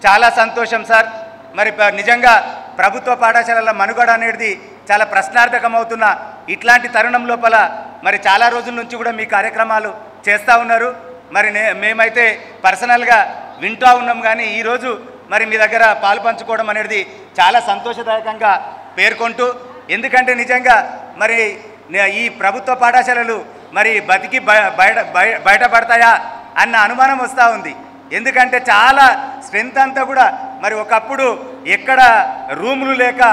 చాలా సంతోషం సార్. మరి నిజంగా ప్రభుత్వ పాఠశాలల మనుగడ అనేది చాలా ప్రశ్నార్థకమవుతున్న ఇట్లాంటి తరుణం లోపల మరి చాలా రోజుల నుంచి కూడా మీ కార్యక్రమాలు చేస్తూ ఉన్నారు. మరి మేమైతే పర్సనల్గా వింటూ ఉన్నాం, కానీ ఈరోజు మరి మీ దగ్గర పాలు పంచుకోవడం అనేది చాలా సంతోషదాయకంగా పేర్కొంటూ, ఎందుకంటే నిజంగా మరి ఈ ప్రభుత్వ పాఠశాలలు మరి బతికి బయటపడతాయా అన్న అనుమానం వస్తూ ఉంది. ఎందుకంటే చాలా స్ట్రెంత్ అంతా కూడా మరి ఒకప్పుడు ఎక్కడ రూములు లేక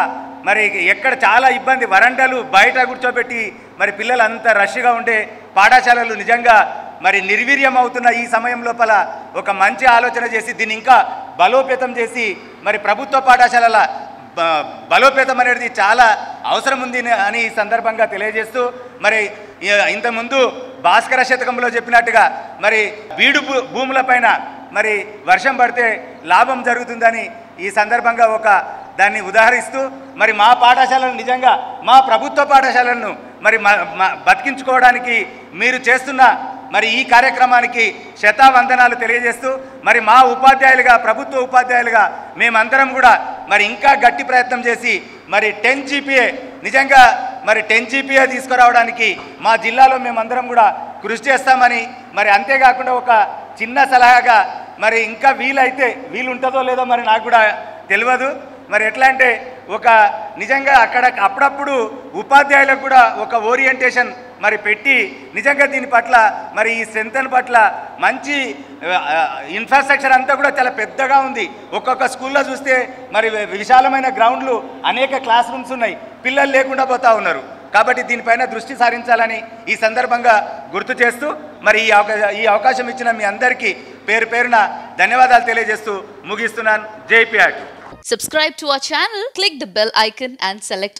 మరి ఎక్కడ చాలా ఇబ్బంది, వరండాలు బయట కూర్చోబెట్టి మరి పిల్లలు అంత రష్గా ఉండే పాఠశాలలు నిజంగా మరి నిర్వీర్యం అవుతున్న ఈ సమయం లోపల ఒక మంచి ఆలోచన చేసి దీన్ని ఇంకా బలోపేతం చేసి మరి ప్రభుత్వ పాఠశాలల బలోపేతం అనేది చాలా అవసరం ఉంది అని ఈ సందర్భంగా తెలియజేస్తూ, మరి ఇంతకుముందు భాస్కర శతకంలో చెప్పినట్టుగా మరి బీడు భూములపైన మరి వర్షం పడితే లాభం జరుగుతుందని ఈ సందర్భంగా దాన్ని ఉదాహరిస్తూ, మరి మా పాఠశాలను నిజంగా మా ప్రభుత్వ పాఠశాలను మరి బతికించుకోవడానికి మీరు చేస్తున్న మరి ఈ కార్యక్రమానికి శతావందనాలు తెలియజేస్తూ, మరి మా ఉపాధ్యాయులుగా ప్రభుత్వ ఉపాధ్యాయులుగా మేమందరం కూడా మరి ఇంకా గట్టి ప్రయత్నం చేసి మరి 10 GPA నిజంగా మరి 10 GPA తీసుకురావడానికి మా జిల్లాలో మేమందరం కూడా కృషి చేస్తామని, మరి అంతేకాకుండా ఒక చిన్న సలహాగా మరి ఇంకా వీలుంటుందో లేదో మరి నాకు కూడా తెలియదు. మరి ఎట్లా అంటే నిజంగా అప్పుడప్పుడు ఉపాధ్యాయులకు కూడా ఒక ఓరియంటేషన్ మరి పెట్టి నిజంగా దీని పట్ల మరి ఈ స్ట్రెంత్ పట్ల మంచి ఇన్ఫ్రాస్ట్రక్చర్ అంతా కూడా చాలా పెద్దగా ఉంది. ఒక్కొక్క స్కూల్లో చూస్తే మరి విశాలమైన గ్రౌండ్లు, అనేక క్లాస్ రూమ్స్ ఉన్నాయి, పిల్లలు లేకుండా పోతూ ఉన్నారు. కాబట్టి దీనిపైన దృష్టి సారించాలని ఈ సందర్భంగా గుర్తు చేస్తూ మరి ఈ అవకాశం ఇచ్చిన మీ అందరికీ పేరు పేరున ధన్యవాదాలు తెలియజేస్తూ ముగిస్తున్నాను. జై PRT. Subscribe to our channel, click the bell icon and select